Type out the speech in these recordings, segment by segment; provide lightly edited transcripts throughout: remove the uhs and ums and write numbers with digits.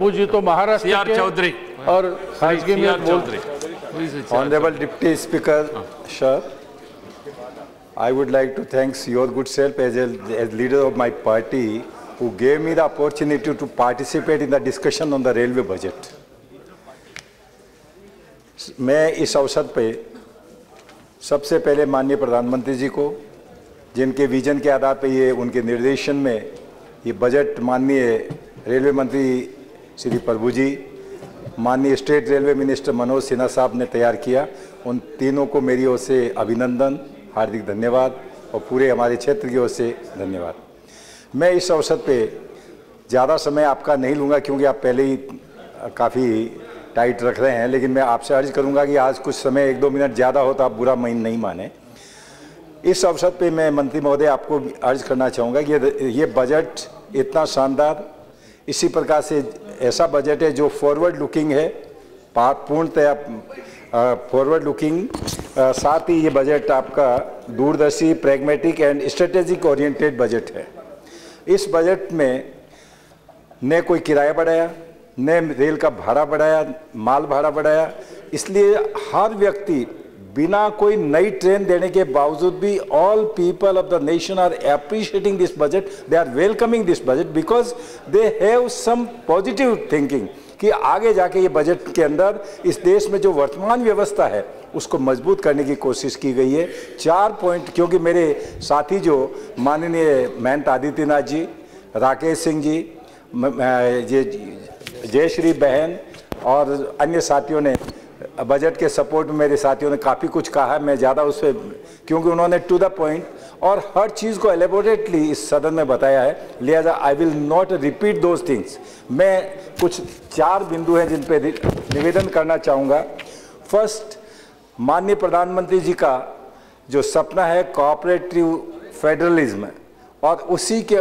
जी तो महाराष्ट्र के चौधरी और खासगी में Chaudhary. Honorable Deputy Speaker, sir, I would like to thank your good self as leader of my party who gave me the opportunity to participate in the discussion on the railway budget. मैं इस अवसर पे सबसे पहले माननीय प्रधानमंत्री जी को, जिनके विजन के आधार पे ये उनके निर्देशन में ये बजट माननीय रेलवे मंत्री श्री प्रभु जी, माननीय state railway minister Manoj Sinha साहब ने तैयार किया, उन तीनों को मेरी ओर से अभिनंदन, हार्दिक धन्यवाद और पूरे हमारे क्षेत्र की ओर से धन्यवाद। मैं इस अवसर पे ज़्यादा समय आपका नहीं लूँगा क्योंकि आप पहले ही काफ़ी टाइट रख रहे हैं, लेकिन मैं आपसे अर्ज करूँगा कि आज कुछ समय 1-2 मिनट ज़्यादा हो तो आप बुरा नहीं माने। इस अवसर पे मैं मंत्री महोदय आपको अर्ज करना चाहूँगा कि ये बजट इतना शानदार, इसी प्रकार से ऐसा बजट है जो फॉरवर्ड लुकिंग है, पूर्णतया फॉरवर्ड लुकिंग, साथ ही ये बजट आपका दूरदर्शी, pragmatic and strategic oriented budget है। इस बजट में न कोई किराया बढ़ाया, न रेल का भाड़ा बढ़ाया, माल भाड़ा बढ़ाया, इसलिए हर व्यक्ति बिना कोई नई ट्रेन देने के बावजूद भी all people of the nation are appreciating this budget, they are welcoming this budget because they have some positive thinking कि आगे जाके ये बजट के अंदर इस देश में जो वर्तमान व्यवस्था है उसको मजबूत करने की कोशिश की गई है। 4 पॉइंट, क्योंकि मेरे साथी जो माननीय महंत आदित्यनाथ जी, राकेश सिंह जी, जयश्री बहन और अन्य साथियों ने बजट के सपोर्ट में, मेरे साथियों ने काफ़ी कुछ कहा है, मैं ज़्यादा उस पर, क्योंकि उन्होंने टू द पॉइंट और हर चीज़ को एलेबोरेटली इस सदन में बताया है, लिहाजा I will not repeat those things. मैं कुछ 4 बिंदु हैं जिन पे निवेदन करना चाहूँगा। फर्स्ट, माननीय प्रधानमंत्री जी का जो सपना है कोऑपरेटिव फेडरलिज्म, और उसी के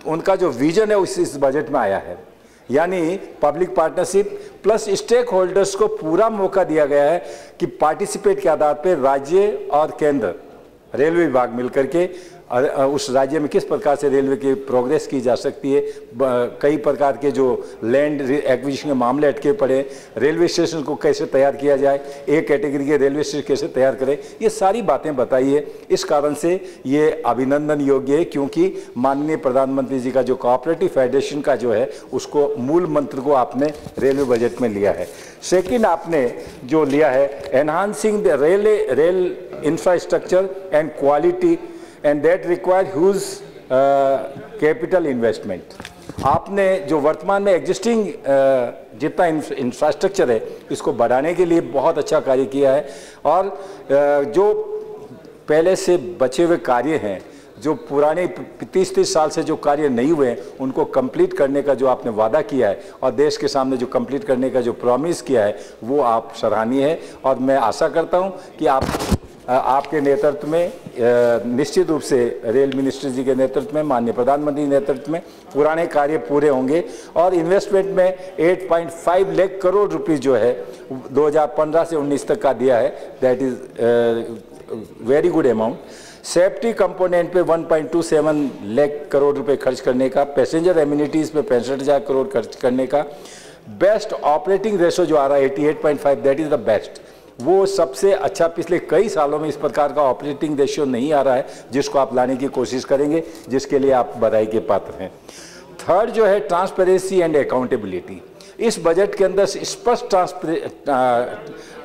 उनका जो विजन है इस बजट में आया है, यानी public partnership plus stakeholders को पूरा मौका दिया गया है कि पार्टिसिपेट के आधार पर राज्य और केंद्र रेलवे विभाग मिलकर के उस राज्य में किस प्रकार से रेलवे की प्रोग्रेस की जा सकती है। कई प्रकार के जो लैंड एक्विजिशन के मामले अटके पड़े, रेलवे स्टेशन को कैसे तैयार किया जाए, एक कैटेगरी के रेलवे स्टेशन कैसे तैयार करें, ये सारी बातें बताई है। इस कारण से ये अभिनंदन योग्य है क्योंकि माननीय प्रधानमंत्री जी का जो कोऑपरेटिव फेडरेशन का जो है उसको मूल मंत्र को आपने रेलवे बजट में लिया है। सेकेंड, आपने जो लिया है enhancing the rail infrastructure and quality and that require huge capital investment। आपने जो वर्तमान में एग्जिस्टिंग जितना इंफ्रास्ट्रक्चर है इसको बढ़ाने के लिए बहुत अच्छा कार्य किया है, और जो पहले से बचे हुए कार्य हैं, जो पुराने 30 साल से जो कार्य नहीं हुए हैं उनको कंप्लीट करने का जो आपने वादा किया है और देश के सामने जो कंप्लीट करने का जो प्रॉमिस किया है वो आप सराहनीय है। और मैं आशा करता हूं कि आपके नेतृत्व में, निश्चित रूप से रेल मिनिस्टर जी के नेतृत्व में, माननीय प्रधानमंत्री के नेतृत्व में पुराने कार्य पूरे होंगे और इन्वेस्टमेंट में 8.5 लाख करोड़ रुपीस जो है 2015 से 19 तक का दिया है, that is very good amount. Safety component पे 1.27 लाख करोड़ रुपए खर्च करने का, पैसेंजर एम्यूनिटीज़ पे 65,000 करोड़ खर्च करने का, बेस्ट ऑपरेटिंग रेशो जो आ रहा है 88.5, दैट इज़ द बेस्ट, वो सबसे अच्छा पिछले कई सालों में इस प्रकार का ऑपरेटिंग रेशियो नहीं आ रहा है, जिसको आप लाने की कोशिश करेंगे, जिसके लिए आप बधाई के पात्र हैं। थर्ड जो है ट्रांसपेरेंसी एंड अकाउंटेबिलिटी, इस बजट के अंदर स्पष्ट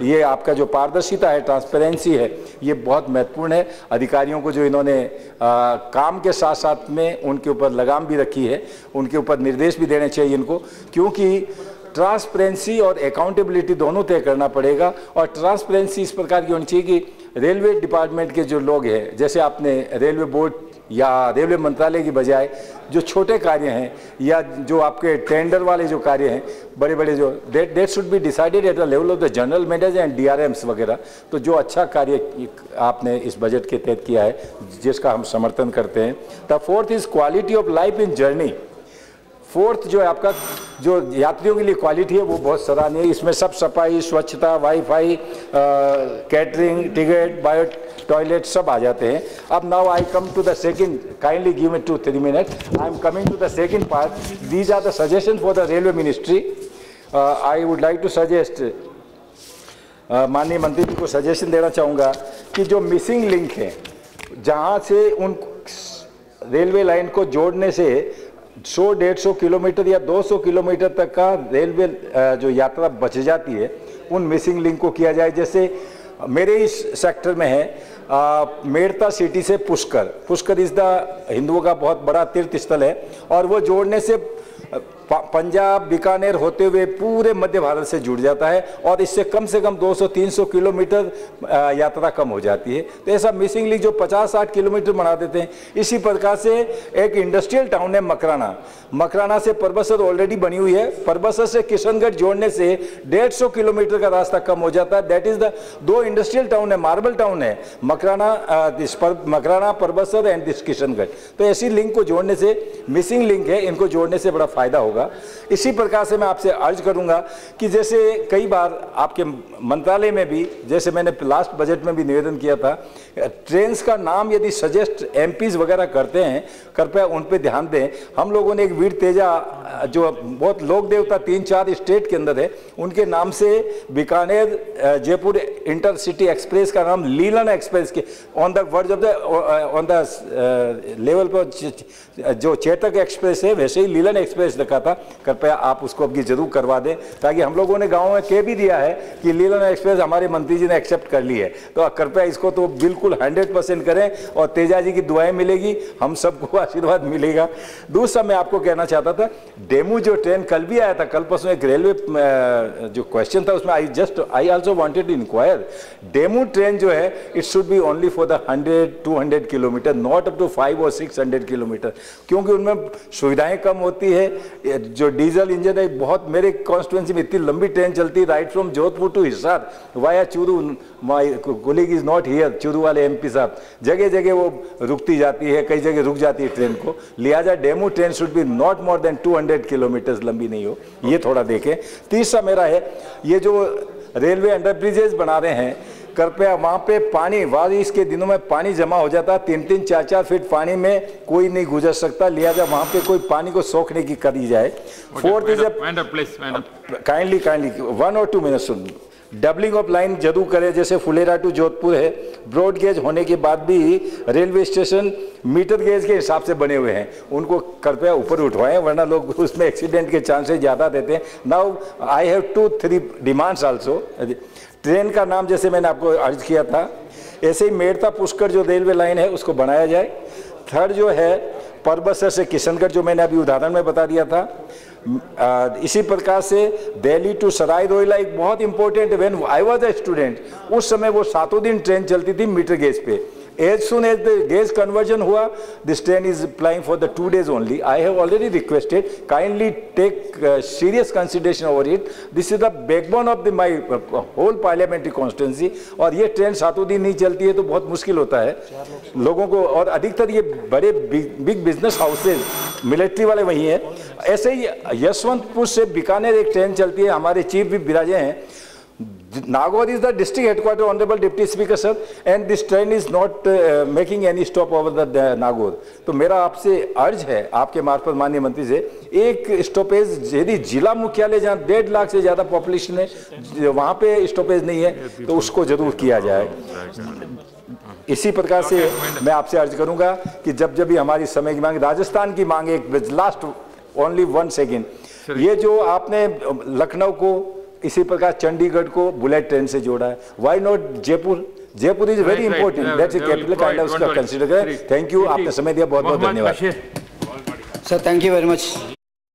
ये आपका जो पारदर्शिता है, ट्रांसपेरेंसी है, ये बहुत महत्वपूर्ण है। अधिकारियों को जो इन्होंने काम के साथ साथ में उनके ऊपर लगाम भी रखी है, उनके ऊपर निर्देश भी देने चाहिए इनको, क्योंकि ट्रांसपेरेंसी और अकाउंटेबिलिटी दोनों तय करना पड़ेगा। और ट्रांसपेरेंसी इस प्रकार की होनी चाहिए कि रेलवे डिपार्टमेंट के जो लोग हैं, जैसे आपने रेलवे बोर्ड या रेलवे मंत्रालय की बजाय जो छोटे कार्य हैं या जो आपके टेंडर वाले जो कार्य हैं, बड़े बड़े जो date should be decided at the level of the general manager and DRMs वगैरह। तो जो अच्छा कार्य आपने इस बजट के तहत किया है जिसका हम समर्थन करते हैं। The fourth is quality of life in journey. Fourth जो है आपका जो यात्रियों के लिए क्वालिटी है वो बहुत सराहनीय है। इसमें सब सफाई, स्वच्छता, wifi, catering, ticket, bio toilet सब आ जाते हैं। अब now I come to the second, kindly give me 2-3 minute. I am coming to the second part. These are the suggestion for the railway ministry. I would like to suggest, माननीय मंत्री जी को suggestion देना चाहूँगा कि जो missing link है, जहाँ से उन रेलवे लाइन को जोड़ने से 100-150 किलोमीटर या 200 किलोमीटर तक का रेलवे जो यात्रा बच जाती है, उन मिसिंग लिंक को किया जाए। जैसे मेरे इस सेक्टर में है मेड़ता सिटी से पुष्कर। पुष्कर इस द हिंदुओं का बहुत बड़ा तीर्थ स्थल है और वो जोड़ने से पंजाब, बीकानेर होते हुए पूरे मध्य भारत से जुड़ जाता है और इससे कम से कम 200-300 किलोमीटर यात्रा कम हो जाती है। तो ऐसा मिसिंग लिंक जो 50-60 किलोमीटर बना देते हैं। इसी प्रकार से एक इंडस्ट्रियल टाउन है मकराना। मकराना से परबसर ऑलरेडी बनी हुई है। परबसर से किशनगढ़ जोड़ने से 150 किलोमीटर का रास्ता कम हो जाता है। That is the 2 industrial town है, मार्बल टाउन है मकराना, परबसर एंड दिस किशनगढ़। तो ऐसी लिंक को जोड़ने से, मिसिंग लिंक है, इनको जोड़ने से बड़ा फायदा होगा। इसी प्रकार से मैं आपसे अर्ज करूंगा कि जैसे कई बार आपके मंत्रालय में भी, जैसे मैंने लास्ट बजट में भी निवेदन किया था, ट्रेन्स का नाम यदि सजेस्ट एमपीज वगैरह करते हैं, कृपया उन पे ध्यान दें। हम लोगों ने एक वीर तेजा जो बहुत लोक देवता 3-4 स्टेट के अंदर है, उनके नाम से बीकानेर जयपुर इंटरसिटी एक्सप्रेस का नाम लीलन एक्सप्रेस के on the word of the on the level पर जो चेतक एक्सप्रेस है वैसे ही लीलन एक्सप्रेस रखा था। कृपया आप उसको अब जरूर करवा दें, ताकि हम लोगों ने गाँव में कह भी दिया है कि लीलन एक्सप्रेस हमारे मंत्री जी ने एक्सेप्ट कर ली है। तो कृपया इसको तो बिल्कुल 100% करें और तेजा जी की दुआएं मिलेगी, हम सबको आशीर्वाद मिलेगा। दूसरा मैं आपको कहना चाहता था, डेमू जो ट्रेन कल भी आया था, कल परसों एक रेलवे जो क्वेश्चन था उसमें I also wanted to inquire, DEMU train जो है it should be only for the 100-200 kilometre, not up to 500 और 600 किलोमीटर, क्योंकि उनमें सुविधाएं कम होती है। जो डीजल इंजन है, बहुत मेरे कॉन्स्टिट्यूंसी में इतनी लंबी ट्रेन चलती है, right from Jodhpur to Hisar via Churu. My colleague is not here, Churu वाले एमपी साहब, जगह जगह वो रुकती जाती है, कई जगह रुक जाती है ट्रेन को। लिहाजा DEMU train should be not more than 200 kilometre लंबी नहीं हो, ये थोड़ा देखें। तीसरा मेरा है, ये जो रेलवे अंडरब्रिजेज बना रहे हैं, कृपया वहाँ पे पानी, बारिश के दिनों में पानी जमा हो जाता है, 3-3, 4-4 फीट पानी में कोई नहीं गुजर सकता, लिहाजा वहाँ पे कोई पानी को सोखने की करी जाए। Fourth is kindly 1 or 2 minutes soon, doubling of line जरूर करें, जैसे फुलेरा टू जोधपुर है, ब्रॉड गेज होने के बाद भी रेलवे स्टेशन मीटर गेज के हिसाब से बने हुए हैं, उनको कृपया ऊपर उठवाएं, वरना लोग उसमें एक्सीडेंट के चांसेस ज़्यादा देते हैं। Now I have 2-3 demands also. Train का नाम जैसे मैंने आपको अर्ज किया था, ऐसे ही मेड़ता पुष्कर जो रेलवे लाइन है उसको बनाया जाए। थर्ड जो है परबसर से किशनगढ़, जो मैंने अभी उदाहरण में बता दिया था। इसी प्रकार से दिल्ली टू सराय रोहिला एक बहुत important, when I was a student, उस समय वो 7 दिन ट्रेन चलती थी मीटर गेज पे। As soon as the gauge conversion हुआ, this train is plying for the 2 days only. I have already requested, kindly take serious consideration over it. This is the backbone of my whole parliamentary constituency. और ये train 7 दिन नहीं चलती है तो बहुत मुश्किल होता है लोगों को, और अधिकतर ये बड़े बिग बिजनेस हाउसेज, मिलिट्री वाले वही हैं। ऐसे ही यशवंतपुर से बीकानेर एक ट्रेन चलती है, हमारे चीफ भी विराजे हैं। Nagaur is the district headquarter, Honorable Deputy Speaker sir, and this train is not making any stop over the Nagaur. तो मेरा आपसे अर्ज है, आपके मार्फत माननीय मंत्री से, एक स्टॉपेज यदि जिला मुख्यालय जहाँ 1.5 लाख से ज़्यादा पॉपुलेशन है, वहाँ पे स्टॉपेज नहीं है तो उसको जरूर किया जाए। इसी प्रकार से मैं आपसे अर्ज करूँगा कि जब जब भी हमारी समय की मांग, राजस्थान की मांग, एक लास्ट ओनली 1 सेकेंड, ये जो आपने लखनऊ को, इसी प्रकार चंडीगढ़ को बुलेट ट्रेन से जोड़ा है, why not Jaipur? Jaipur is very important, that's a capital, kind of उसका कंसीडर करें। थैंक यू, आपने समय दिया, बहुत बहुत धन्यवाद sir, thank you very much.